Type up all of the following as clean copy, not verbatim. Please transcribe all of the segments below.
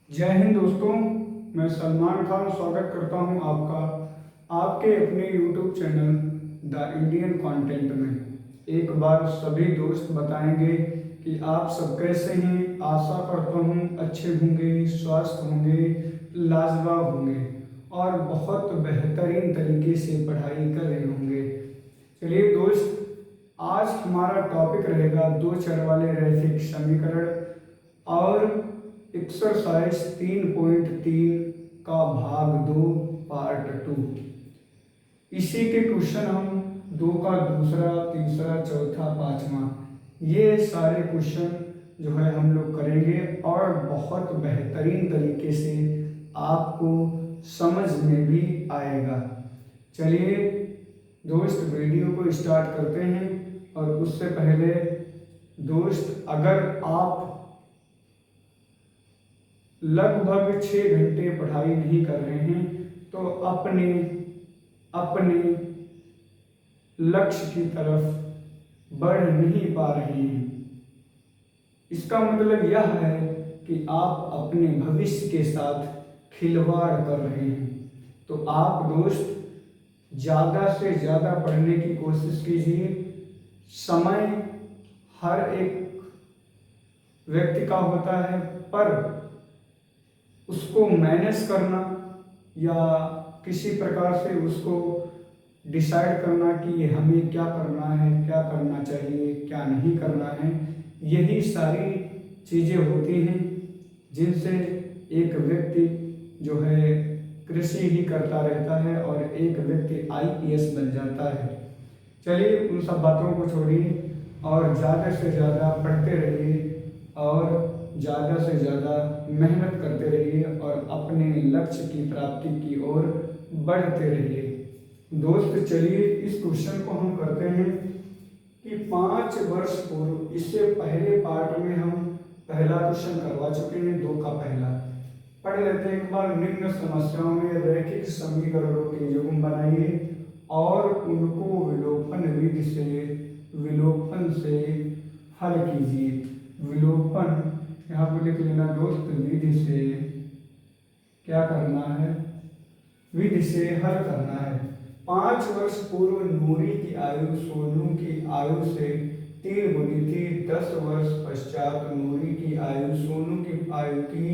जय हिंद दोस्तों। मैं सलमान खान स्वागत करता हूं आपका आपके अपने YouTube channel the Indian content में। एक बार सभी दोस्त बताएंगे कि आप सब कैसे हैं। आशा करता हूं अच्छे होंगे, स्वस्थ होंगे, लाजवाब होंगे और बहुत बेहतरीन तरीके से पढ़ाई कर रहे होंगे। चलिए दोस्त, आज हमारा टॉपिक रहेगा दो चर वाले रैखिक समीकरण और एक्सरसाइज 3.3 का भाग 2 पार्ट 2। इसी के क्वेश्चन हम दो का दूसरा, तीसरा, चौथा, पांचवा ये सारे क्वेश्चन जो है हम लोग करेंगे और बहुत बेहतरीन तरीके से आपको समझ में भी आएगा। चलिए दोस्त, वीडियो को स्टार्ट करते हैं। और उससे पहले दोस्त, अगर आप लगभग 6 घंटे पढ़ाई नहीं कर रहे हैं तो अपने अपने लक्ष्य की तरफ बढ़ नहीं पा रहे हैं। इसका मतलब यह है कि आप अपने भविष्य के साथ खिलवाड़ कर रहे हैं। तो आप दोस्त ज़्यादा से ज़्यादा पढ़ने की कोशिश कीजिए। समय हर एक व्यक्ति का होता है, पर उसको मैनेज करना या किसी प्रकार से उसको डिसाइड करना कि हमें क्या करना है, क्या करना चाहिए, क्या नहीं करना है, यही सारी चीज़ें होती हैं जिनसे एक व्यक्ति जो है कृषि ही करता रहता है और एक व्यक्ति आईपीएस बन जाता है। चलिए उन सब बातों को छोड़िए और ज़्यादा से ज़्यादा पढ़ते रहिए और ज़्यादा से ज़्यादा मेहनत करते रहिए और अपने लक्ष्य की प्राप्ति की ओर बढ़ते रहिए। दोस्त चलिए इस क्वेश्चन को हम करते हैं कि 5 वर्ष पूर्व, इससे पहले पार्ट में हम पहला क्वेश्चन करवा चुके हैं, 2 का पहला पढ़ लेते हैं एक बार। निम्न समस्याओं में रैखिक समीकरणों के युग्म बनाइए और उनको विलोपन से हल कीजिए। विलोपन यहाँ पर लिख लेना दोस्त, विधि से क्या करना है, विधि से हल करना है। 5 वर्ष पूर्व नूरी की आयु सोनू की आयु से 3 गुनी थी। 10 वर्ष पश्चात नूरी की आयु सोनू की आयु की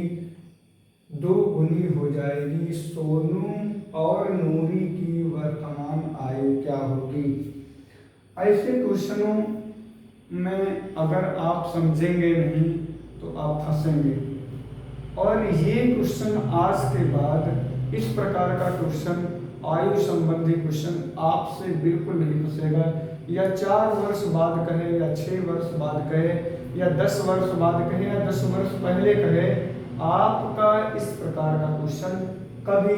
2 गुनी हो जाएगी। सोनू और नूरी की वर्तमान आयु क्या होगी? ऐसे क्वेश्चनों में अगर आप समझेंगे नहीं तो आप फंसेंगे। और ये क्वेश्चन आज के बाद, इस प्रकार का क्वेश्चन, आयु संबंधी क्वेश्चन आपसे बिल्कुल नहीं फंसेगा। या 4 वर्ष बाद कहे या 6 वर्ष बाद कहे या 10 वर्ष बाद कहे या 10 वर्ष पहले कहे, आपका इस प्रकार का क्वेश्चन कभी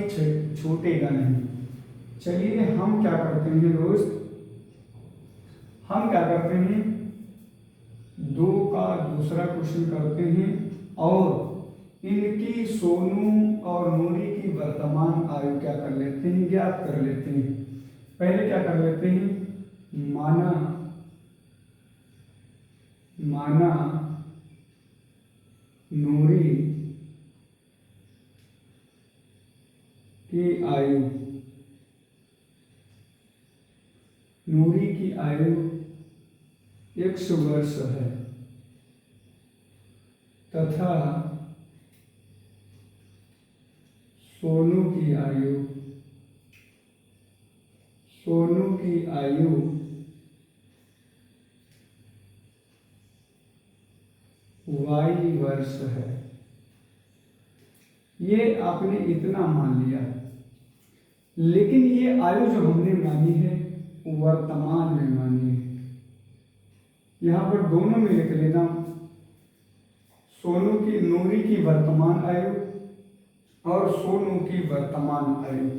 छूटेगा नहीं। चलिए हम क्या करते हैं दोस्त, हम क्या करते हैं, 2 का दूसरा क्वेश्चन करते हैं और इनकी सोनू और नूरी की वर्तमान आयु क्या कर लेते हैं, ज्ञात कर लेते हैं। पहले क्या कर लेते हैं, माना नूरी की आयु, नूरी की आयु 100 वर्ष है तथा सोनू की आयु y वर्ष है। ये आपने इतना मान लिया, लेकिन ये आयु जो हमने मानी है वर्तमान में मानी है। यहाँ पर दोनों में लिख लेना, सोनू की, नूरी की वर्तमान आयु और सोनू की वर्तमान आयु।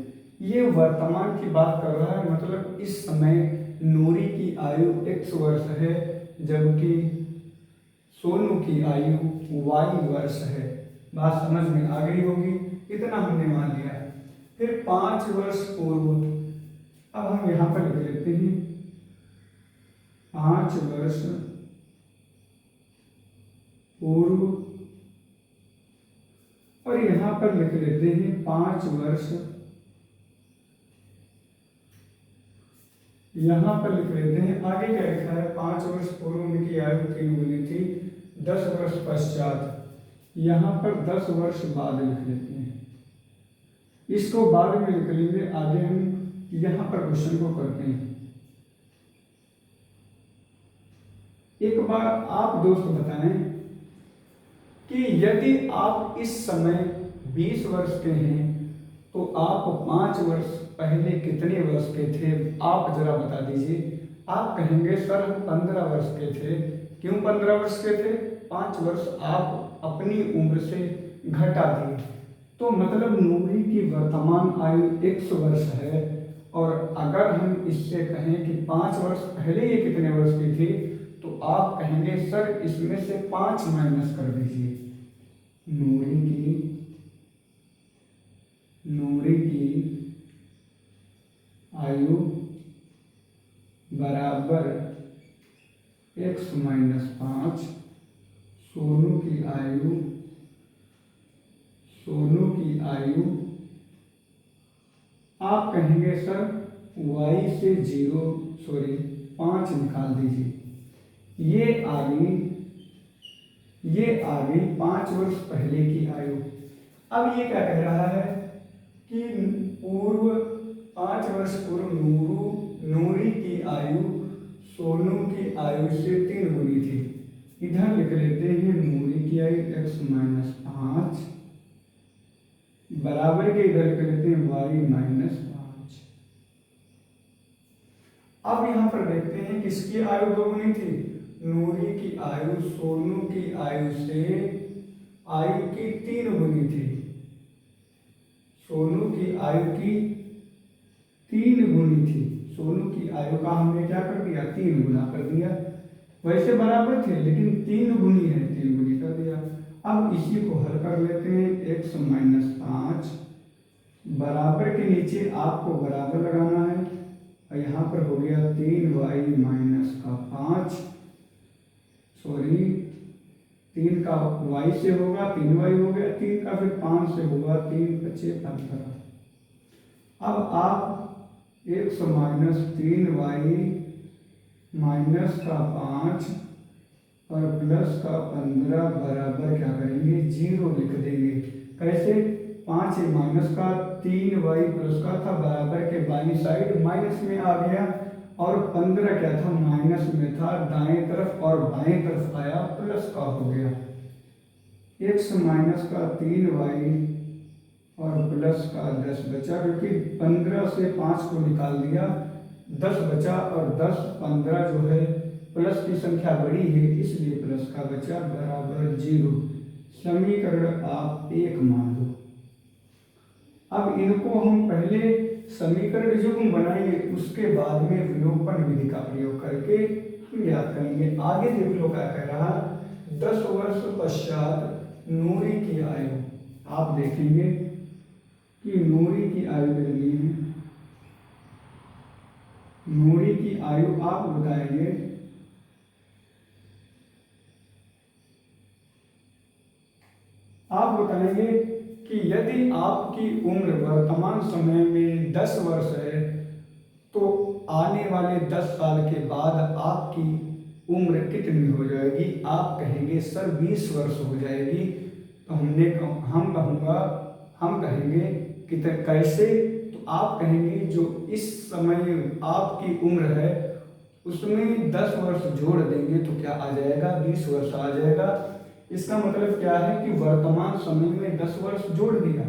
ये वर्तमान की बात कर रहा है, मतलब इस समय नूरी की आयु 100 वर्ष है जबकि सोनू की आयु y वर्ष है। बात समझ में आ गई होगी, इतना हमने मान लिया। फिर 5 वर्ष पूर्व, अब हम यहाँ पर लिख लेते हैं 5 वर्ष पूर्व, और और यहाँ पर लिख लेते हैं 5 वर्ष, यहाँ पर लिख लेते हैं आगे क्या लिखा है, 5 वर्ष पूर्व उनकी आयु 3 गुनी थी, 10 वर्ष पश्चात, यहाँ पर 10 वर्ष बाद लिख लेते हैं, इसको बाद में लिख लेंगे, आगे हम यहाँ पर क्वेश्चन को करते हैं। एक बार आप दोस्त बताएं कि यदि आप इस समय 20 वर्ष के हैं तो आप 5 वर्ष पहले कितने वर्ष के थे, आप जरा बता दीजिए। आप कहेंगे सर हम 15 वर्ष के थे। क्यों 15 वर्ष के थे? 5 वर्ष आप अपनी उम्र से घटा दिए, तो मतलब नूरी की वर्तमान आयु 100 वर्ष है। और अगर हम इससे कहें कि 5 वर्ष पहले ये कितने वर्ष की थी, तो आप कहेंगे सर इसमें से 5 माइनस कर दीजिए। नूरी की आयु बराबर 100 माइनस 5, सोनू की आयु आप कहेंगे सर y से 5 निकाल दीजिए। ये आ गई 5 वर्ष पहले की आयु। अब ये क्या कह रहा है कि 5 वर्ष पूर्व नूरी की आयु सोनू की आयु से 3 गुनी थी। इधर लिख लेते हैं नूरी की आयु 5 बराबर के इधर लिख लेते हैं y-5। अब यहाँ पर देखते हैं किसकी आयु 2 गुनी थी। नूरी की आयु सोनू की आयु से आयु की 3 गुनी थी। सोनू की आयु की 3 गुनी थी। सोनू की आयु का हमने क्या कर दिया, 3 गुना कर दिया। वैसे बराबर थे लेकिन 3 गुनी है, 3 गुनी कर दिया। अब इसी को हल कर लेते हैं। 100-5 बराबर के नीचे आपको बराबर लगाना है और यहाँ पर हो गया 3y-5, 3 का y से होगा 3y हो गया, 3 का फिर 5 से होगा 3×5=15। अब आप 100-3y-5 और +15 बराबर क्या करेंगे, 0 लिख देंगे। कैसे? 5 माइनस का 3y प्लस का था, बराबर के बाईं साइड माइनस में आ गया और 15 क्या था, माइनस में था दाएं तरफ और बाएं तरफ आया प्लस का हो गया। 100-3y और प्लस का 10 बचा, क्योंकि 15 से 5 को निकाल दिया 10 बचा और 10 15 जो है प्लस की संख्या बड़ी है इसलिए प्लस का बचा बराबर 0। समीकरण आप 1 मान लो। अब इनको हम पहले समीकरण युग्म बनाएंगे, उसके बाद में विलोपन विधि का प्रयोग करके हम याद करेंगे। आगे देख लो क्या कह रहा, 10 वर्ष पश्चात नूरी की आयु। आप देखेंगे कि नूरी की आयु कितनी है। नूरी की आयु आप बताएंगे कि यदि आपकी उम्र वर्तमान समय में 10 वर्ष है तो आने वाले 10 साल के बाद आपकी उम्र कितनी हो जाएगी। आप कहेंगे सर 20 वर्ष हो जाएगी। तो हम कहेंगे कि कैसे, तो आप कहेंगे जो इस समय आपकी उम्र है उसमें 10 वर्ष जोड़ देंगे तो क्या आ जाएगा, 20 वर्ष आ जाएगा। इसका मतलब क्या है कि वर्तमान समय में 10 वर्ष जोड़ दिया।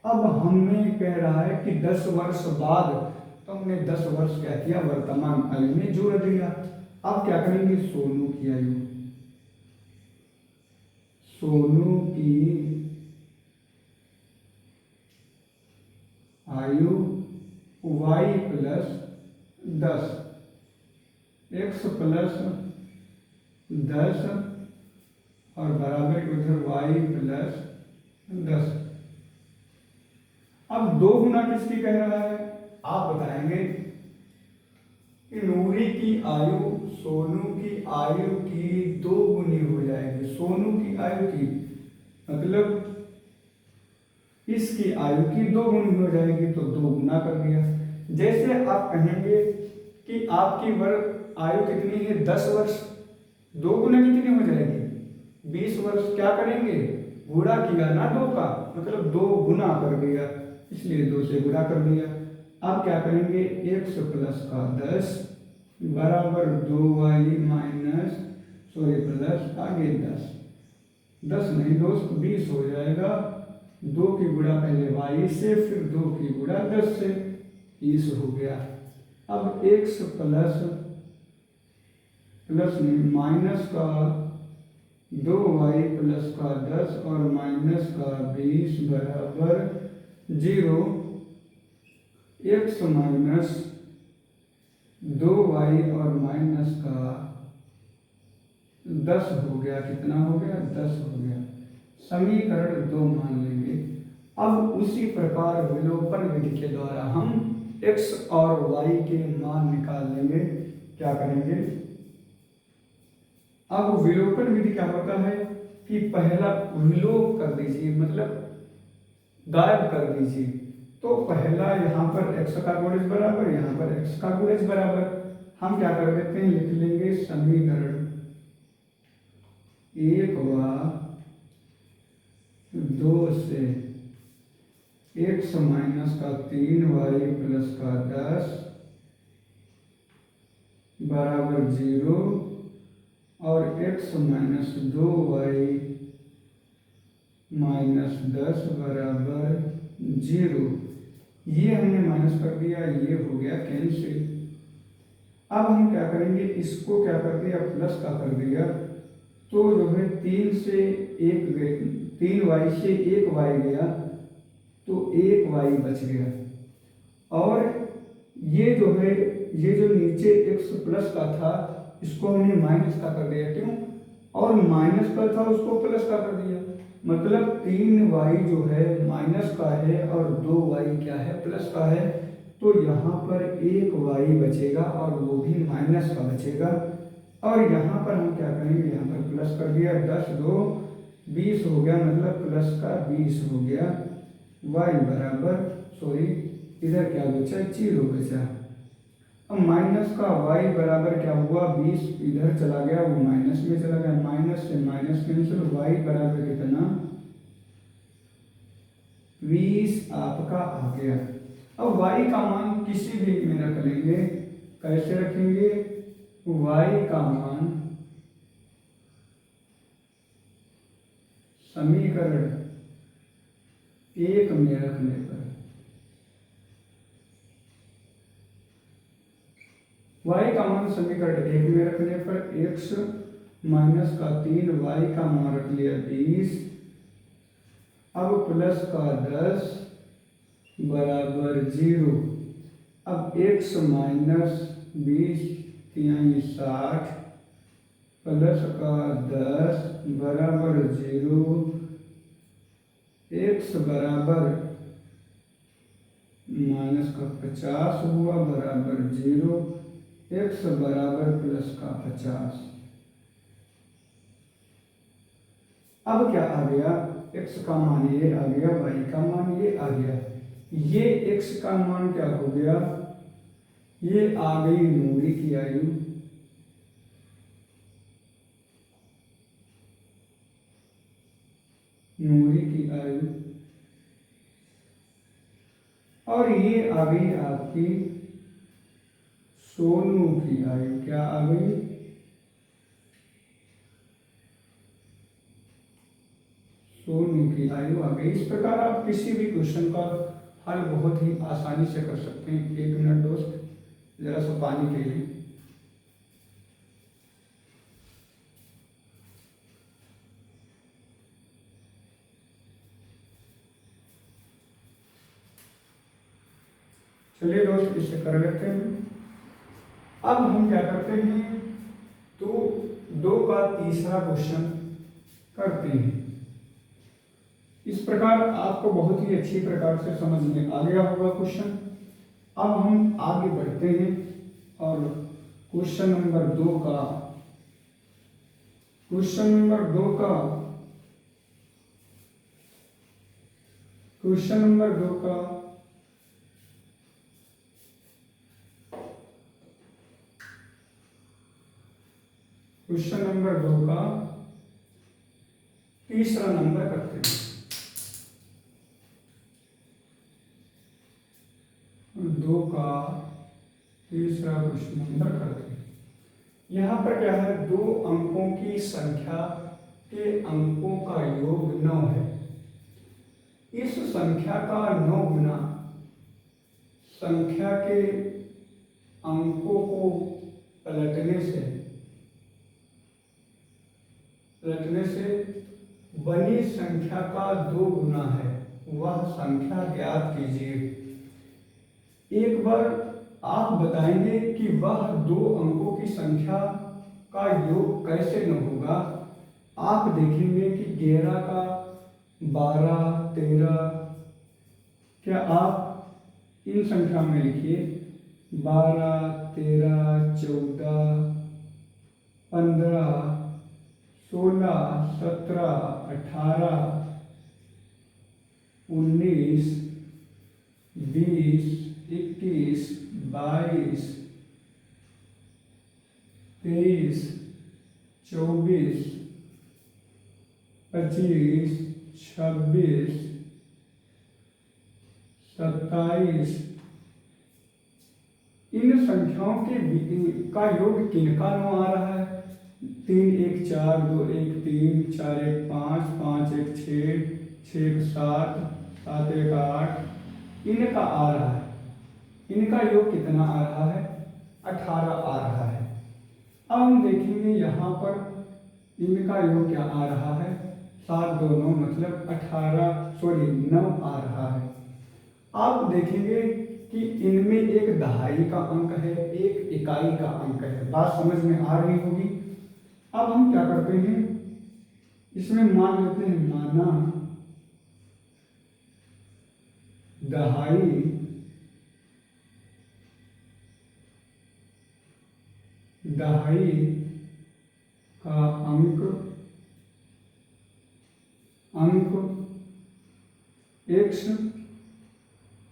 अब हमें कह रहा है कि 10 वर्ष बाद, तो हमने 10 वर्ष क्या किया, वर्तमान आयु में जोड़ दिया। अब क्या करेंगे, सोनू की आयु, सोनू की आयु y+10, x+10 और बराबर के उधर y+10। अब 2 गुना किसकी कह रहा है, आप बताएंगे कि नूरी की आयु सोनू की आयु की 2 गुनी हो जाएगी। सोनू की आयु की मतलब इसकी आयु की 2 गुनी हो जाएगी, तो 2 गुना कर दिया। जैसे आप कहेंगे कि आपकी आयु कितनी है, 10 वर्ष, 2 गुना कितनी हो जाएगी, 20 वर्ष। क्या करेंगे, गुणा किया ना 2 का, मतलब 2 गुना कर दिया, इसलिए 2 से गुणा कर दिया। अब क्या करेंगे, x प्लस का 10 बराबर 2y माइनस प्लस आगे 10 नहीं, 2 20 हो जाएगा। 2 की गुणा पहले y से, फिर 2 की गुणा 10 से, 30 हो गया। अब x प्लस नहीं, माइनस का 2y प्लस का 10 और माइनस का 20 बराबर 0। x माइनस 2y और माइनस का 10 हो गया, कितना हो गया, 10 हो गया। समीकरण 2 मान लेंगे। अब उसी प्रकार विलोपन विधि के द्वारा हम x और y के मान निकाल लेंगे। क्या करेंगे, अब विलोपन विधि क्या होता है कि पहला विलोप कर दीजिए, मतलब गायब कर दीजिए। तो पहला यहाँ पर x का गुणज बराबर, यहाँ पर x का गुणज बराबर, हम क्या कर देते हैं, लिख लेंगे समीकरण 1 व 2 से x माइनस का 3y प्लस का 10 बराबर 0 और x माइनस 2y माइनस 10 बराबर 0। ये हमने माइनस कर दिया, ये हो गया कैंसिल। अब हम क्या करेंगे, इसको क्या कर दिया, प्लस का कर दिया, तो जो है 3 से 1 गए, 3y से 1y गया, तो 1y बच गया। और ये जो है, ये जो नीचे x प्लस का था, इसको हमने माइनस का कर दिया, क्यों, और माइनस का था उसको प्लस का कर दिया, मतलब 3y जो है माइनस का है और 2y क्या है, प्लस का है। तो यहाँ पर 1y बचेगा और वो भी माइनस का बचेगा। और यहाँ पर हम क्या करेंगे, यहाँ पर प्लस कर दिया, 10 2 20 हो गया, मतलब प्लस का 20 हो गया। y बराबर, इधर क्या बचा, 0 बचा। अब माइनस का y बराबर क्या हुआ, 20 इधर चला गया, वो माइनस में चला गया, माइनस से माइनस कैंसिल, y बराबर कितना, 20 आपका आ गया। अब y का मान किसी भी में रख लेंगे, कैसे रखेंगे, y का मान समीकरण 1 में रखने पर, y का मान समीकरण 1 में रखने पर x माइनस का 3y का मान रख लिया 20, अब प्लस का 10 बराबर 0। अब x माइनस 20 60 प्लस का 10 बराबर 0, x बराबर माइनस का 50 हुआ बराबर 0, x बराबर प्लस का 50। अब क्या आ गया, x का मान ये आ गया, y का मान ये आ गया। ये x का मान क्या हो गया, ये आ गई नूरी की आयु, नूरी की आयु, और ये आ गई आपकी सोनू की आयु। क्या आ गई, सोनू की आयु आ गई। इस प्रकार आप किसी भी क्वेश्चन का हल बहुत ही आसानी से कर सकते हैं। 1 मिनट दोस्त, जरा सा पानी पी लें। चलिए दोस्त, इसे कर लेते हैं। अब हम क्या करते हैं, तो 2 का तीसरा क्वेश्चन करते हैं। इस प्रकार आपको बहुत ही अच्छी प्रकार से समझ में आ गया होगा क्वेश्चन। अब हम आगे बढ़ते हैं और क्वेश्चन नंबर 2 का क्वेश्चन नंबर 2 का तीसरा नंबर करते हैं। 2 का तीसरा क्वेश्चन नंबर करते हैं। यहाँ पर क्या है, 2 अंकों की संख्या के अंकों का योग 9 है। इस संख्या का 9 गुना संख्या के अंकों को पलटने से बनी संख्या का 2 गुना है, वह संख्या ज्ञात कीजिए। एक बार आप बताएंगे कि वह 2 अंकों की संख्या का योग कैसे न होगा। आप देखेंगे कि 11 का 12, 13, क्या आप इन संख्या में लिखिए 12, 13, 14, 15, 16, 17, 18, 19, 20, 21, 22, 23, 24, 25, 26, 27। इन संख्याओं के का योग किनका 9 आ रहा है? 3 1 4, 2 1 3, 4 1 5, 5 1 6, 6 1 7, 7 1 8, इनका आ रहा है। इनका योग कितना आ रहा है? 18 आ रहा है। अब हम देखेंगे यहाँ पर इनका योग क्या आ रहा है? 7 2 9 मतलब 9 आ रहा है। आप देखेंगे कि इनमें एक दहाई का अंक है, एक इकाई का अंक है। बात समझ में आ रही होगी। अब हम क्या करते हैं, इसमें मान लेते हैं माना दहाई का अंक x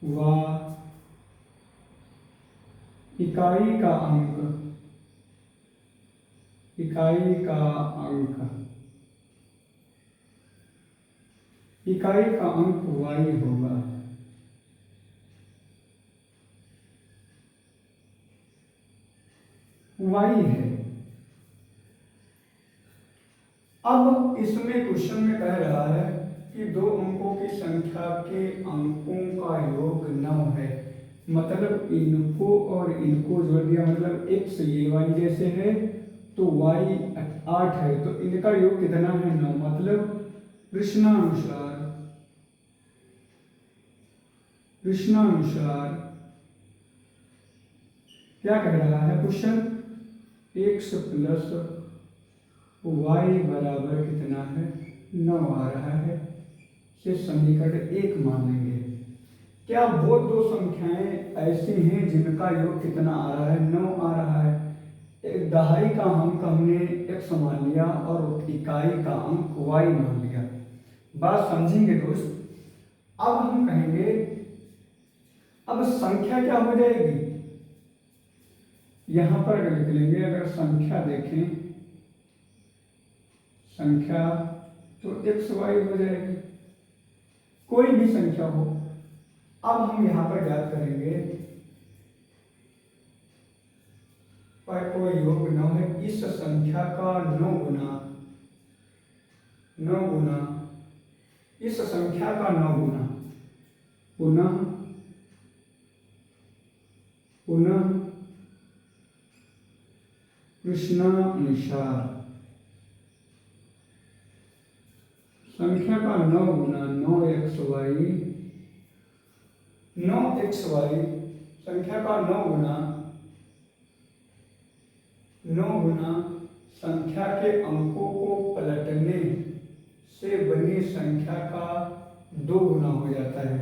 व इकाई का अंक y होगा। y है। अब इसमें क्वेश्चन में कह रहा है कि 2 अंकों की संख्या के अंकों का योग 9 है। मतलब इनको और इनको जोड़ दिया, मतलब x ये y जैसे है तो y 8 है, तो इनका योग कितना है? 9। मतलब कृष्णानुसार क्या कह रहा है क्वेश्चन? x प्लस y बराबर कितना है? 9 आ रहा है। से समीकरण 1 मान लेंगे। क्या वो 2 संख्याएं ऐसी हैं जिनका योग कितना आ रहा है? 9 आ रहा है। एक दहाई का अंक हमने x मान लिया और इकाई का अंक y मान लिया। बात समझेंगे दोस्त। अब हम कहेंगे, अब संख्या क्या हो जाएगी? यहां पर लिख लेंगे, अगर संख्या देखें, संख्या तो x y हो जाएगी, कोई भी संख्या हो। अब हम यहां पर ज्ञात करेंगे पर कोई योग 9 है। इस संख्या का 9 गुना इस संख्या का 9 गुना पुनः कृष्णानुसार संख्या का 9 गुना 9xy संख्या का 9 गुना संख्या के अंकों को पलटने से बनी संख्या का 2 गुना हो जाता है।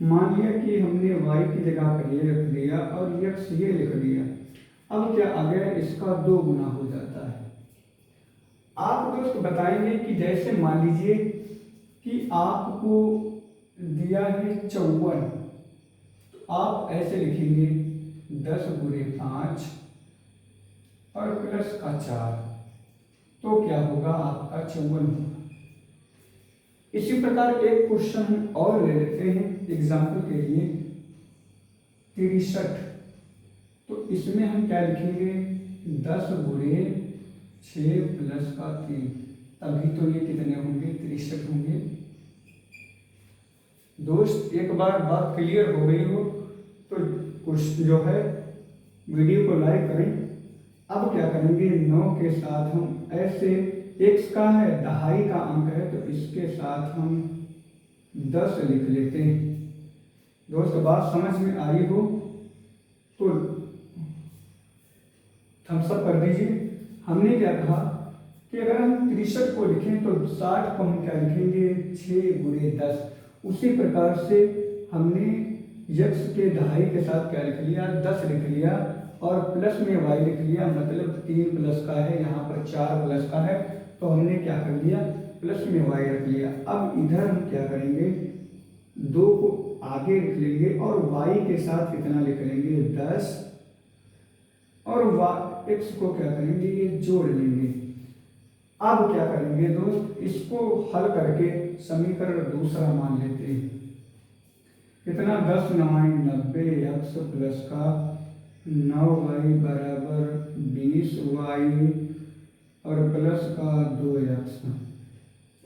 मान लिया कि हमने y की जगह पर ये रख दिया और x ये लिख दिया। अब क्या आ गया? इसका 2 गुना हो जाता है। आप दोस्त बताएंगे कि जैसे मान लीजिए कि आपको दिया है 54, तो आप ऐसे लिखेंगे 10 गुणे 5 और प्लस का 4, तो क्या होगा आपका 54 होगा। इसी प्रकार एक क्वेश्चन हम और ले लेते हैं एग्जाम्पल के लिए 63, तो इसमें हम क्या लिखेंगे 10 गुणे 6 प्लस का 3, तभी तो ये कितने होंगे 63 होंगे। दोस्त एक बार बात क्लियर हो गई हो तो कुछ जो है वीडियो को लाइक करें। अब क्या करेंगे 9 के साथ हम ऐसे x का है दहाई का अंक है तो इसके साथ हम 10 लिख लेते हैं। दोस्त बात समझ में आई हो तो थम्स अप कर दीजिए। हमने क्या कहा कि अगर हम 63 को लिखें तो 60 को हम क्या लिखेंगे 6 गुणे 10। उसी प्रकार से हमने x के दहाई के साथ क्या लिख लिया 10 लिख लिया और प्लस में y लिख लिया, मतलब 3 प्लस का है, यहाँ पर 4 प्लस का है तो हमने क्या कर लिया प्लस में y रख लिया। अब इधर हम क्या करेंगे 2 को आगे लिख लेंगे और y के साथ कितना लिख लेंगे 10 और x को क्या करेंगे ये जोड़ लेंगे। अब क्या करेंगे दोस्त इसको हल करके समीकरण दूसरा मान लेते हैं। कितना 10 9 90 x प्लस का 9y बराबर 20y और प्लस का 2x।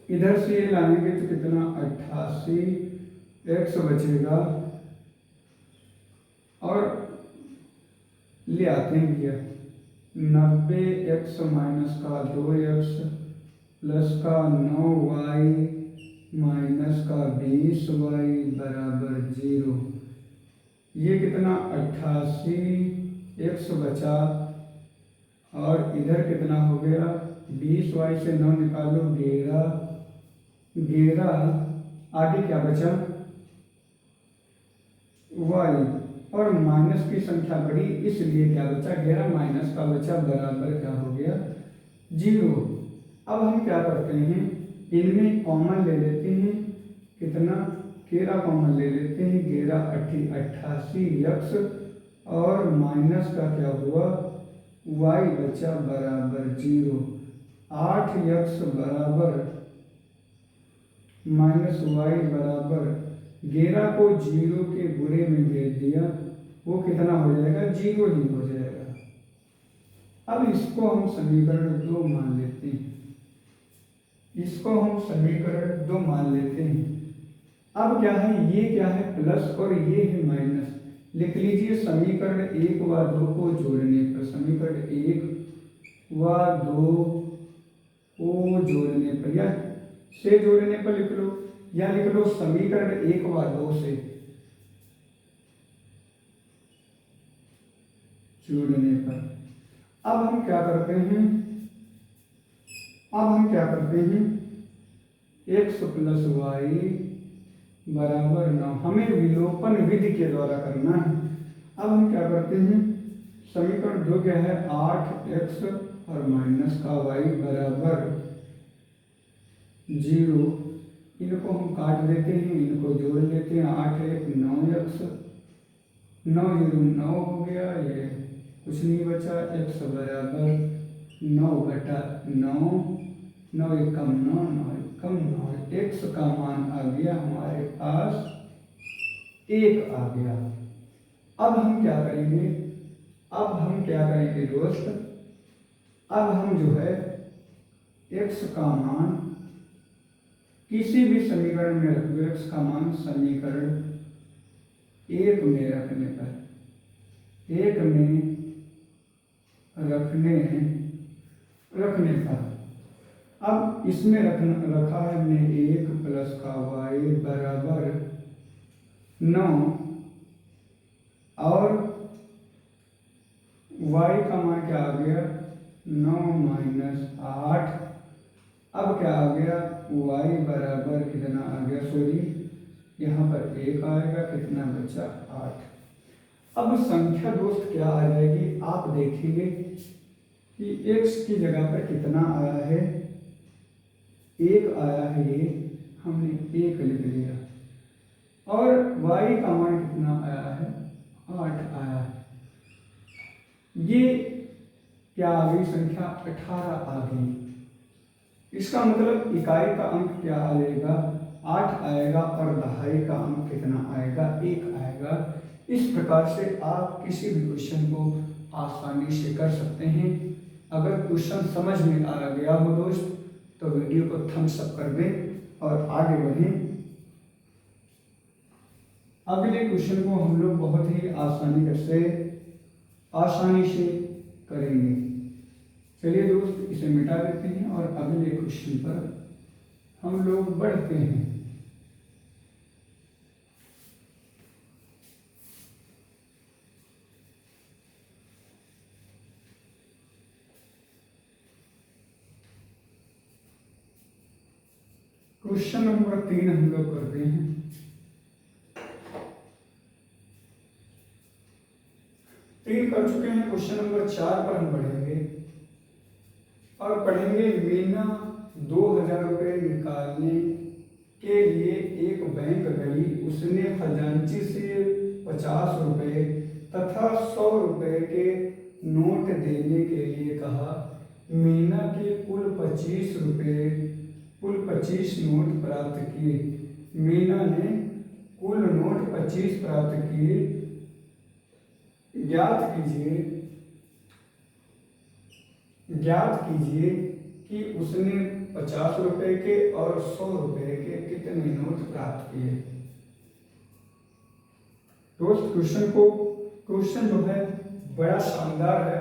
इधर से ये लाएंगे तो कितना 88 x बचेगा और ले आते हैं भैया 90x माइनस का 2x प्लस का 9y माइनस का 20y बराबर 0। ये कितना 88x बचा और इधर कितना हो गया 20y से 9 निकालो 11 आगे क्या बचा y और माइनस की संख्या बड़ी इसलिए क्या बचा 11 माइनस का बचा बराबर क्या हो गया 0। अब हम क्या करते हैं इनमें कॉमन ले लेते हैं, कितना 11 कॉमन ले लेते हैं, 88x और माइनस का क्या हुआ y बचा बराबर 0। 8x बराबर माइनस y बराबर 11 को 0 के बुरे में भेज दिया, वो कितना हो जाएगा 0 ही हो जाएगा। अब इसको हम समीकरण 2 मान लेते हैं, इसको हम समीकरण 2 मान लेते हैं। अब क्या है ये क्या है प्लस और ये है माइनस, लिख लीजिए समीकरण 1 व 2 को जोड़ने पर, समीकरण 1 व 2 को जोड़ने पर या से जोड़ने पर लिख लो या लिख लो समीकरण 1 व 2 से जोड़ने पर। अब हम क्या करते हैं x प्लस वाई बराबर 9, हमें विलोपन विधि के द्वारा करना है। अब हम क्या करते हैं समीकरण 2 क्या है 8x और माइनस का y बराबर 0, इनको हम काट देते हैं, इनको जोड़ लेते हैं, 8 1 9x 9 0 9 हो गया, ये कुछ नहीं बचा, x बराबर 9 बटा 9, 9 एकम 9 9 एकम 9, x का मान आ गया हमारे पास 1 आ गया। अब हम क्या करेंगे दोस्त, अब हम जो है x का मान किसी भी समीकरण में रख दो, x का मान समीकरण 1 में रखने पर, 1 में रखने पर अब इसमें रखा है हमने 1 प्लस का y बराबर 9 और y का मान क्या आ गया 9 माइनस 8। अब क्या आ गया y बराबर कितना आ गया, सॉरी यहाँ पर 1 आएगा, कितना बचा 8। अब संख्या दोस्त क्या आ जाएगी, आप देखेंगे कि x की जगह पर कितना आया है 1 आया है, ये हमने 1 लिख लिया। और y का मान कितना आया है, 8 आया है। ये क्या आ गई संख्या, 18 आ गई। इसका मतलब इकाई का अंक क्या आएगा, 8 आएगा और दहाई का अंक कितना आएगा, 1 आएगा। इस प्रकार से आप किसी भी क्वेश्चन को आसानी से कर सकते हैं। अगर क्वेश्चन समझ में आ गया हो दोस्त तो वीडियो को थम्स अप कर दें और आगे बढ़ें। अगले क्वेश्चन को हम लोग बहुत ही आसानी से करेंगे। चलिए दोस्त इसे मिटा देते हैं और अगले क्वेश्चन पर हम लोग बढ़ते हैं। क्वेश्चन नंबर 3 हम लोग करते हैं। 3 कर चुके हैं, क्वेश्चन नंबर 4 पर हम बढ़ेंगे और पढ़ेंगे। मीना 2000 रुपये निकालने के लिए एक बैंक गई। उसने खजांची से 50 रुपये तथा 100 रुपये के नोट देने के लिए कहा। मीना के कुल 25 नोट प्राप्त किए। मीना ने कुल नोट 25 प्राप्त किए। ज्ञात कीजिए कि उसने 50 रुपये के और 100 रुपये के कितने नोट प्राप्त किए। दोस्त क्वेश्चन जो है बड़ा शानदार है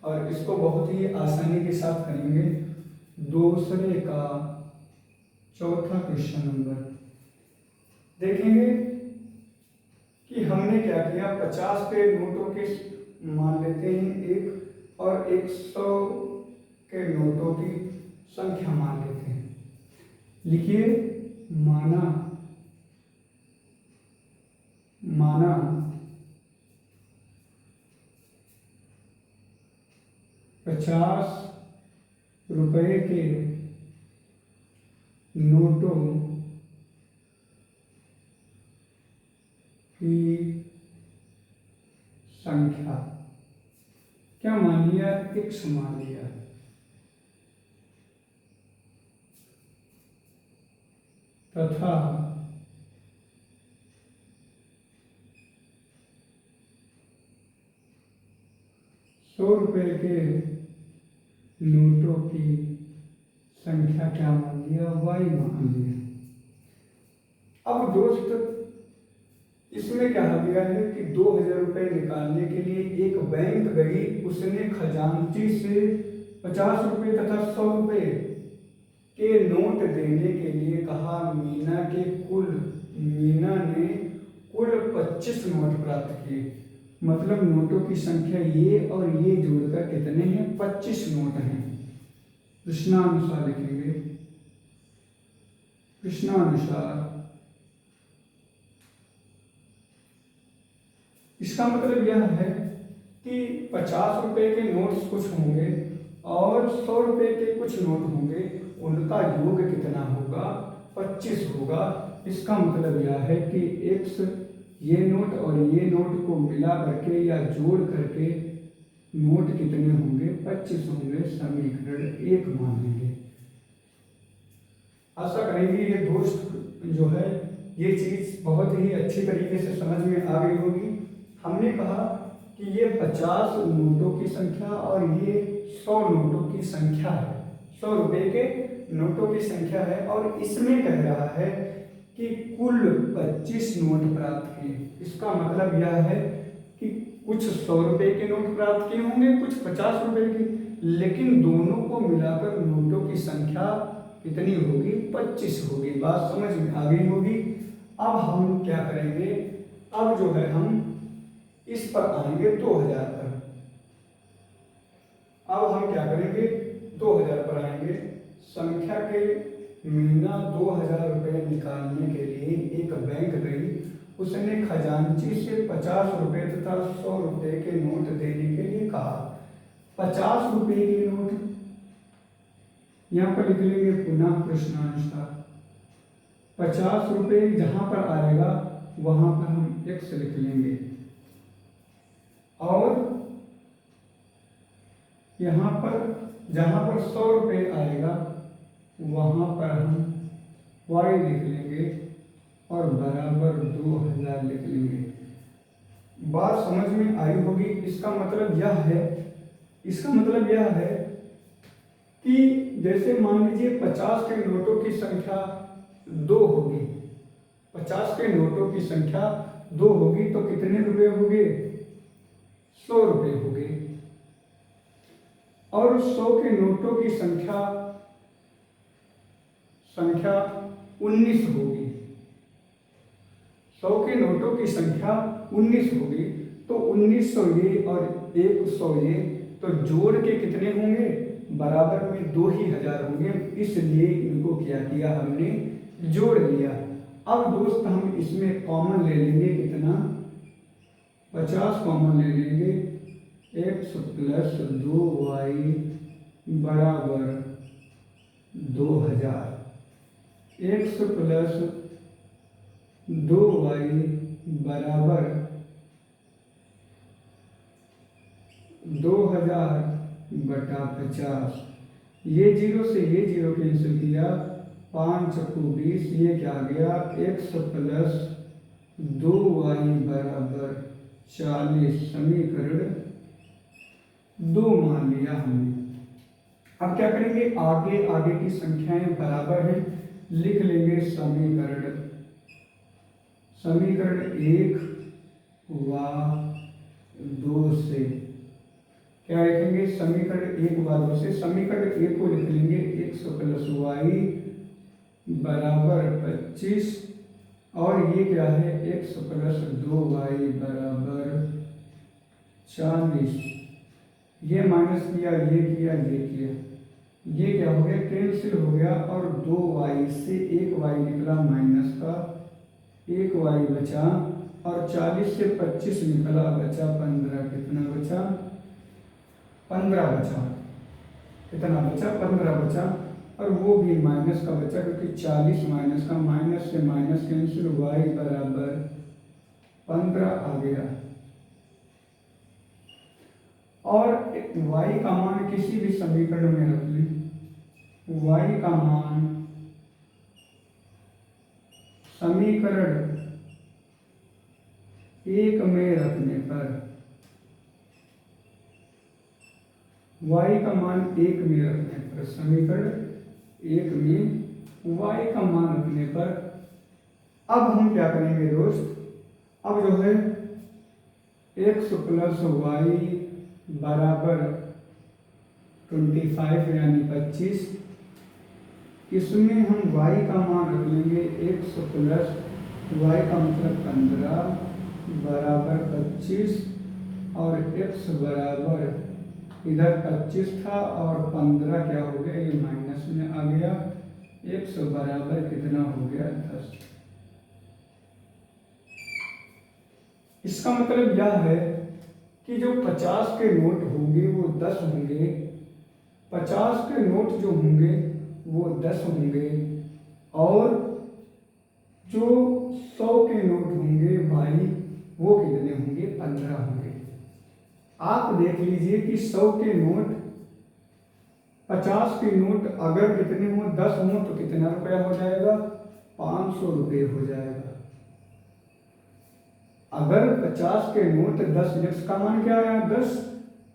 और इसको बहुत ही आसानी के साथ करेंगे। दूसरे का चौथा क्वेश्चन नंबर देखेंगे कि हमने क्या किया। 50 के नोटों के मान लेते हैं एक और 100 के नोटों की संख्या मान लेते हैं। लिखिए माना 50 रुपये के नोटों की संख्या क्या मान लिया, x मान लिया। तथा 100 रुपये के नोटों की संख्या क्या मान लिया, y मान लिया। अब दोस्त इसमें क्या गया है कि 2000 रुपये निकालने के लिए एक बैंक गई। उसने खजांची से 50 रुपये तथा 100 रुपये के नोट देने के लिए कहा। मीना ने कुल 25 नोट प्राप्त किए। मतलब नोटों की संख्या ये और ये जोड़कर कितने हैं, 25 नोट हैं। प्रश्नानुसार लिखेंगे। प्रश्नानुसार इसका मतलब यह है कि 50 रुपये के नोट्स कुछ होंगे और 100 रुपये के कुछ नोट होंगे। उनका योग कितना होगा, 25 होगा। इसका मतलब यह है कि x ये नोट और ये नोट को मिला करके या जोड़ करके नोट कितने होंगे, 25 होंगे। समीकरण 1 मान लेंगे। आशा करेंगे ये दोस्त जो है ये चीज बहुत ही अच्छी तरीके से समझ में आ गई होगी। हमने कहा कि ये 50 नोटों की संख्या और ये 100 नोटों की संख्या है, 100 रुपये के नोटों की संख्या है। और इसमें कह रहा है कि कुल 25 नोट प्राप्त किए। इसका मतलब यह है कि कुछ 100 रुपये के नोट प्राप्त किए होंगे, कुछ 50 रुपये के, लेकिन दोनों को मिलाकर नोटों की संख्या कितनी होगी, 25 होगी। बात समझ में आ गई होगी। अब हम क्या करेंगे, अब जो है हम इस पर आएंगे 2000 पर। अब हम क्या करेंगे, 2000 पर आएंगे। संख्या के मीना 2000 रुपये निकालने के लिए एक बैंक गई। उसने खजांची से 50 रुपये तथा 100 रुपये के नोट देने के लिए कहा। 50 रुपये के नोट यहाँ पर लिख लेंगे पुनः प्रश्नानुसार। 50 रुपये जहाँ पर आएगा वहाँ पर हम x लिख लेंगे और यहाँ पर जहाँ पर 100 रुपये आएगा वहाँ पर हम y लिख लेंगे और बराबर 2000 लिख लेंगे। बात समझ में आई होगी। इसका मतलब यह है कि जैसे मान लीजिए 50 के नोटों की संख्या 2 होगी, 50 के नोटों की संख्या 2 होगी तो कितने रुपए होंगे? 100 रुपये होंगे। और 100 के नोटों की संख्या 19 होगी। 100 के नोटों की संख्या 19 होगी तो 1900 ये और 100 ये, तो जोड़ के कितने होंगे? बराबर में 2000 होंगे। इसलिए इनको क्या किया हमने? जोड़ लिया। अब दोस्त हम इसमें कॉमन ले लेंगे, कितना? 50 कॉमन ले लेंगे। x प्लस 2y बराबर 2000, x प्लस 2y बराबर 2000 बटा 50। ये जीरो से ये जीरो कैंसिल किया, 5 चक्कू 20, ये क्या आ गया? x प्लस 2y बराबर 40, समीकरण 2 मान लिया हमने। अब क्या करेंगे? आगे की संख्याएं बराबर है, लिख लेंगे समीकरण 1 व 2 से क्या लिखेंगे? समीकरण 1 व 2 से समीकरण 1 को लिख लेंगे x प्लस y बराबर 25 और ये क्या है? x प्लस 2y बराबर 40। ये माइनस किया, ये किया, ये किया, ये क्या हो गया? कैंसिल हो गया और 2y से 1y निकला माइनस का, 1y बचा और 40 से 25 निकला, बचा 15। कितना बचा? 15 बचा। कितना बचा? 15 बचा। और वो भी माइनस का बचा क्योंकि 40 माइनस का, माइनस से माइनस कैंसिल, y बराबर 15 आ गया। और y का मान किसी भी समीकरण में रख लें। y का मान समीकरण 1 में रखने पर, y का मान 1 में रखने पर, समीकरण 1 में y का मान रखने पर अब हम क्या करेंगे दोस्त? अब जो है x प्लस y बराबर 25 यानी 25, इसमें हम y का मान रख लेंगे x प्लस y का मतलब 15 बराबर 25 और x बराबर इधर 25 था और 15 क्या हो गया? ये माइनस में आ गया। x बराबर कितना हो गया? 10। इसका मतलब यह है कि जो 50 के नोट होंगे वो 10 होंगे, 50 के नोट जो होंगे वो 10 होंगे और जो 100 के नोट होंगे भाई वो कितने होंगे? 15 होंगे। आप देख लीजिए कि 100 के नोट, 50 के नोट अगर कितने हो? 10 हो तो कितना रुपया हो जाएगा? 500 रुपये हो जाएगा। अगर 50 के नोट 10, x का मान क्या है? 10,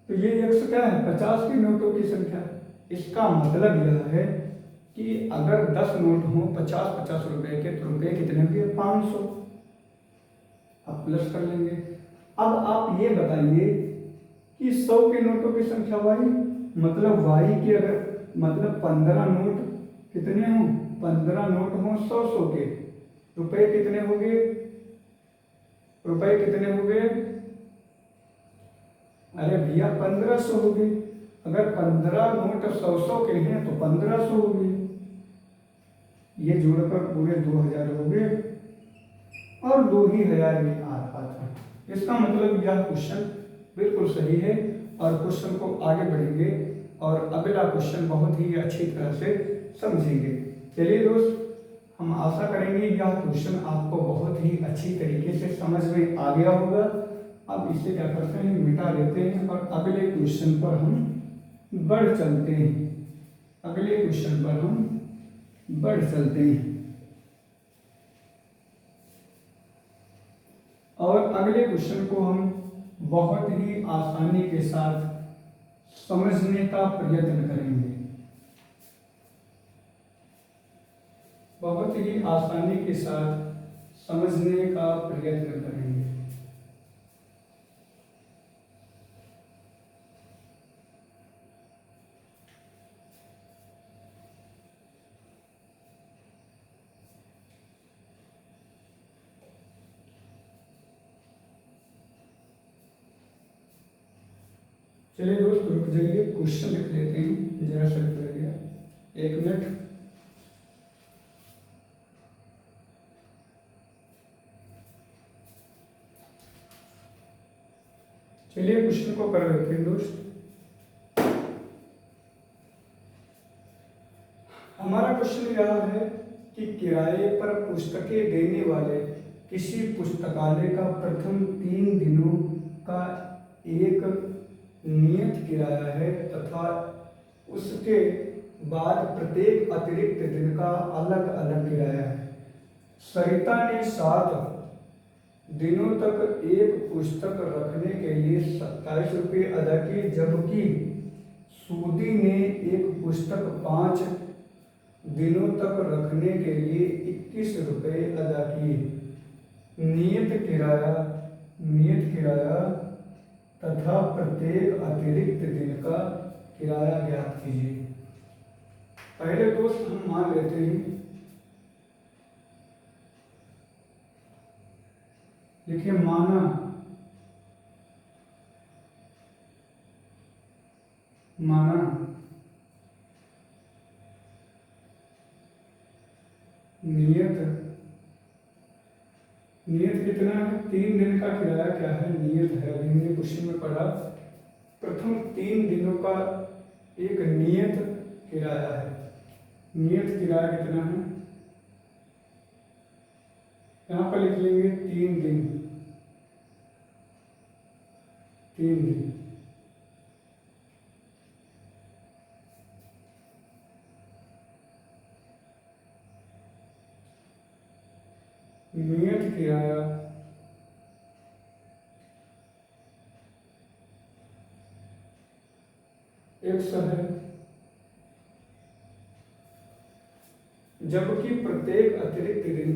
तो ये x क्या है? 50 के नोटों की संख्या। इसका मतलब यह है कि अगर 10 नोट हो 50-50 रुपए के तो रुपये कितने होंगे? 500। अब प्लस कर लेंगे। अब आप ये बताइए कि 100 के नोटों की संख्या y, मतलब y की अगर मतलब 15 नोट कितने हों? 15 नोट हों 100 के, रुपए कितने हो गए? रुपए कितने हो गए? अरे भैया 1500 हो गए। अगर 15 नोट 100 के हैं तो 1500 हो गए। ये जोड़कर पूरे 2000 हो गए और 2000 में आ रहा था। इसका मतलब यह क्वेश्चन बिल्कुल सही है और क्वेश्चन को आगे बढ़ेंगे और अगला क्वेश्चन बहुत ही अच्छी तरह से समझेंगे। चलिए दोस्त, हम हम आशा करेंगे यह क्वेश्चन आपको बहुत ही अच्छी तरीके से समझ में आ गया होगा। अब इसे क्या करते हैं, मिटा देते हैं और अगले क्वेश्चन पर हम बढ़ चलते हैं। अगले क्वेश्चन पर हम बढ़ चलते हैं और अगले क्वेश्चन को हम बहुत ही आसानी के साथ समझने का प्रयत्न करेंगे। बहुत ही आसानी के साथ समझने का प्रयत्न करेंगे। चलिए दोस्त रुक जाइए, क्वेश्चन लिख लेते हैं, जरा सा रुक जाइए 1 मिनट। चलिए क्वेश्चन को कर लेते हैं दोस्त। हमारा क्वेश्चन यह है कि किराए पर पुस्तकें देने वाले किसी पुस्तकालय का प्रथम 3 दिनों का एक नियत किराया है तथा उसके बाद प्रत्येक अतिरिक्त दिन का अलग अलग किराया है। सरिता ने 7 दिनों तक एक पुस्तक रखने के लिए 27 रुपये अदा किए, जबकि सूदी ने एक पुस्तक 5 दिनों तक रखने के लिए 21 रुपये अदा किए। नियत किराया तथा प्रत्येक अतिरिक्त दिन का किराया ज्ञात कीजिए। पहले दोस्त हम मान लेते हैं, देखिए माना नियत कितना है, 3 दिन का किराया क्या है, नियत है, अभी हमने क्वेश्चन में पढ़ा। प्रथम 3 दिनों का एक नियत किराया है। नियत किराया कितना है, यहाँ पर लिख लेंगे 3 दिन। 3 दिन नियत किराया एक है, जबकि प्रत्येक अतिरिक्त दिन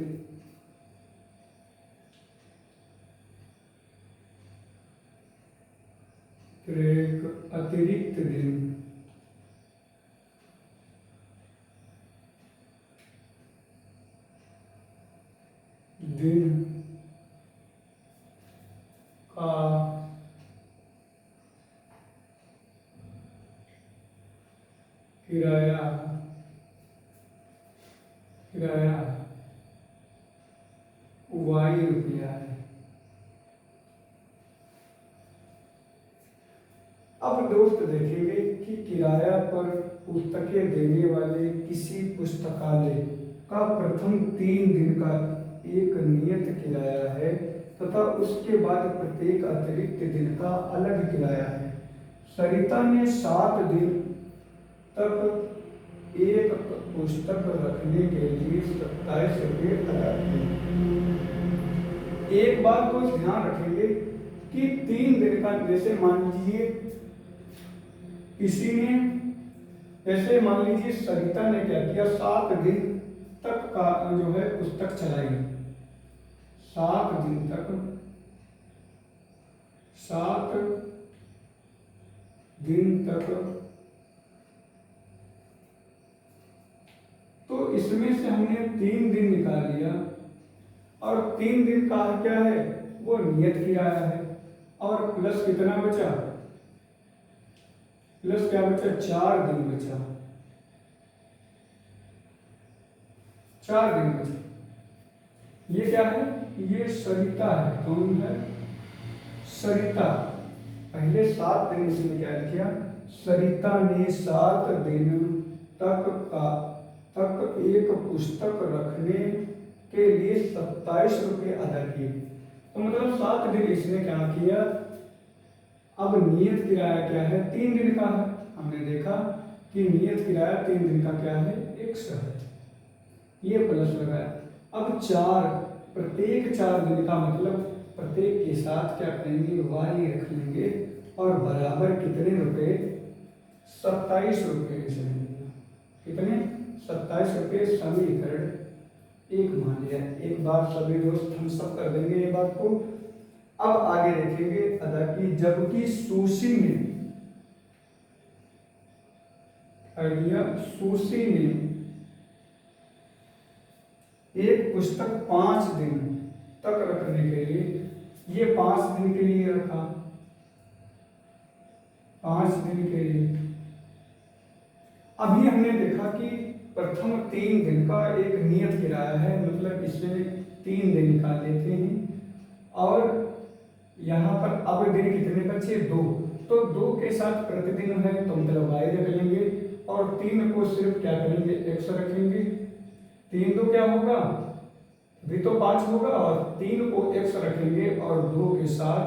का किराया वाई रुपया है। अब दोस्त देखेंगे कि किराया पर पुस्तकें देने वाले किसी पुस्तकालय का प्रथम 3 दिन का एक नियत किराया है तथा उसके बाद प्रत्येक अतिरिक्त दिन का अलग किराया है। सरिता ने 7 दिन तक एक पुस्तक रखने के लिए 27 रुपये अदा किए। एक बात को ध्यान रखेंगे कि 3 दिन का, जैसे मान लीजिए किसी ने, जैसे मान लीजिए सरिता ने क्या किया, 7 दिन तक का जो है पुस्तक चलाई। 7 दिन तक, 7 दिन तक, तो इसमें से हमने 3 दिन निकाल लिया और 3 दिन का क्या है, वो नियत किराया है। और प्लस कितना बचा, प्लस क्या बचा, 4 दिन बचा, 4 दिन बचा। ये क्या है, ये सरिता है। कौन है, सरिता। पहले 7 दिन इसमें क्या किया, सरिता ने 7 दिन तक का तक एक पुस्तक रखने के लिए 27 रुपये अदा किए। तो मतलब 7 दिन इसने क्या किया। अब नियत किराया क्या है, 3 दिन का है। हमने देखा कि नियत किराया 3 दिन का क्या है, 100 है। ये प्लस लगाया। अब 4, प्रत्येक 4 दिन का मतलब प्रत्येक के साथ क्या करेंगे, वाई रख लेंगे और बराबर कितने रुपए, 27 रुपये से लेंगे। कितने, 27 रुपये समीकरण 1 मान लिया। एक बार सभी दोस्त हम सब कर देंगे ये बात को। अब आगे देखेंगे अदा की, जबकि सुशी ने आइडिया, सुशी ने एक पुस्तक 5 दिन तक रखने के लिए, ये 5 दिन के लिए रखा, 5 दिन के लिए। अभी हमने देखा कि प्रथम 3 दिन का एक नियत किराया है, मतलब इसमें 3 दिन निकाल लेते हैं और यहाँ पर अब दिन कितने बचे, 2। तो 2 के साथ प्रतिदिन है तो मतलब वाई रख लेंगे और 3 को सिर्फ क्या करेंगे, एक्स रखेंगे। 3 2 क्या होगा, भी तो 5 होगा और 3 को एक्स रखेंगे और 2 के साथ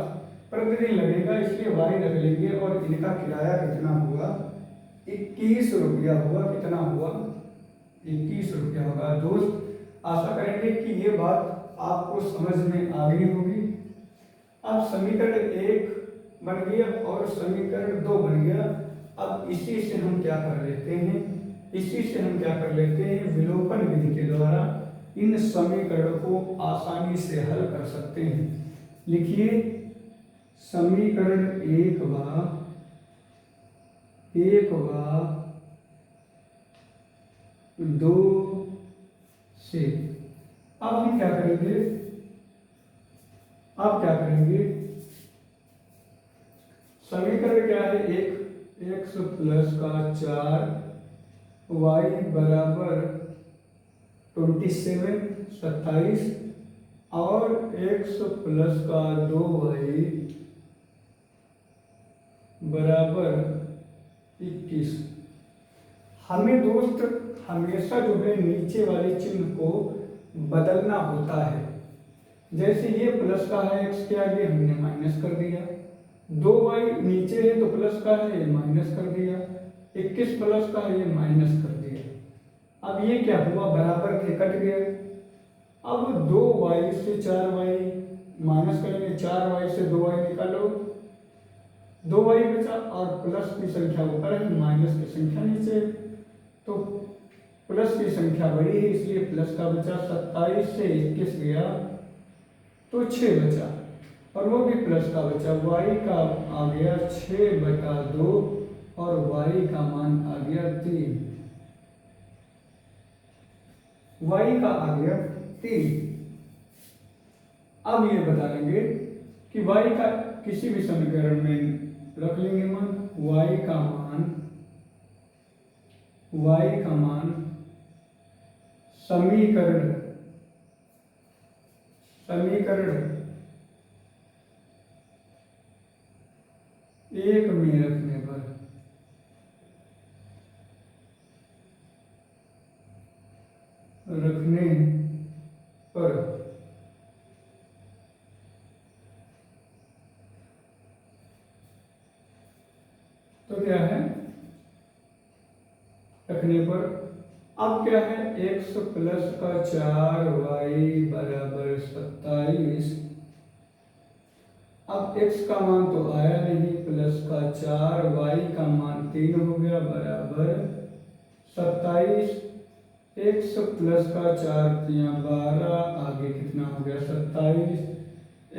प्रतिदिन लगेगा, इसलिए वाई रख लेंगे और इनका किराया कितना हुआ, 21 रुपया हुआ। कितना हुआ, 21 रुपया होगा। दोस्त आशा करेंगे कि ये बात आपको समझ में आ गई होगी। अब समीकरण 1 बन गया और समीकरण 2 बन गया। अब इसी से हम क्या कर लेते हैं, इसी से हम क्या कर लेते हैं, विलोपन विधि के द्वारा इन समीकरण को आसानी से हल कर सकते हैं। लिखिए, समीकरण 1 व 2 से अब हम क्या करेंगे, अब क्या करेंगे, समीकरण क्या है, 1 x प्लस का 4 y बराबर 27 और x प्लस का 2y बराबर 21। हमें दोस्त हमेशा जो है नीचे वाले चिन्ह को बदलना होता है। जैसे ये प्लस का है, x के आगे हमने माइनस कर दिया, 2y नीचे है तो प्लस का है, ये माइनस कर दिया, 21 प्लस का है, ये माइनस कर दिया। अब ये क्या हुआ, बराबर थे, कट गया। अब 2y से 4y माइनस करेंगे, 4y से 2y निकालो, 2y बचा और प्लस की संख्या ऊपर है, माइनस की संख्या नीचे, तो प्लस की संख्या बड़ी है इसलिए प्लस का बचा। 27 से 21 गया तो 6 बचा और वो भी प्लस का बचा। y का आ गया 6/2 और y का मान आ गया 3, y का आ गया 3। अब ये बता लेंगे कि y का किसी भी समीकरण में रख लेंगे मान, y का मान समीकरण 1 में रखने पर तो क्या है, रखने पर अब क्या है, x प्लस का 4y बराबर 27। अब x का मान तो आया नहीं, प्लस का 4y का मान 3 हो गया बराबर 27। x प्लस का 4 12, आगे कितना हो गया 27।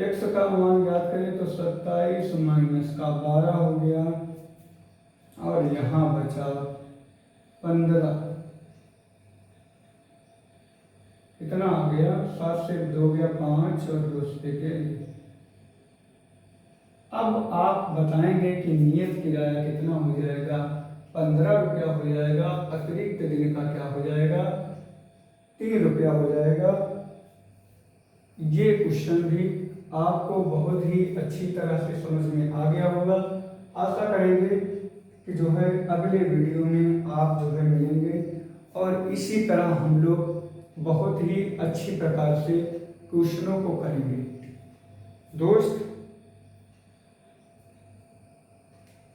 x का मान ज्ञात करें तो 27 माइनस का 12 हो गया और यहाँ बचा 15। कितना आ गया, 7 से 2 गया 5 और 2 से गया। अब आप बताएंगे कि नियत किराया कितना हो जाएगा, 15 रुपया हो जाएगा, अतिरिक्त दिन का क्या हो जाएगा, 3 रुपया हो जाएगा। ये क्वेश्चन भी आपको बहुत ही अच्छी तरह से समझ में आ गया होगा। आशा करेंगे कि जो है अगले वीडियो में आप जो है मिलेंगे और इसी तरह हम लोग बहुत ही अच्छी प्रकार से क्वेश्चनों को करेंगे। दोस्त,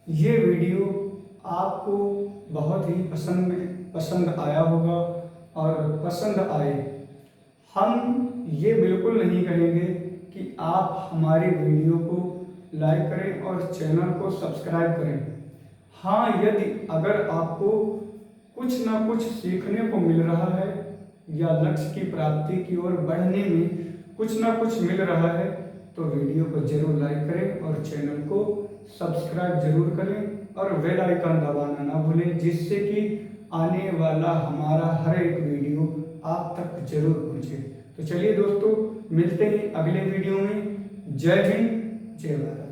ये वीडियो आपको बहुत ही पसंद आया होगा, और पसंद आए, हम ये बिल्कुल नहीं कहेंगे कि आप हमारे वीडियो को लाइक करें और चैनल को सब्सक्राइब करें। हाँ, यदि अगर आपको कुछ ना कुछ सीखने को मिल रहा है या लक्ष्य की प्राप्ति की ओर बढ़ने में कुछ ना कुछ मिल रहा है, तो वीडियो को जरूर लाइक करें और चैनल को सब्सक्राइब जरूर करें और बेल आइकन दबाना ना भूलें, जिससे कि आने वाला हमारा हर एक वीडियो आप तक जरूर पहुंचे। तो चलिए दोस्तों, मिलते हैं अगले वीडियो में। जय हिंद, जय भारत।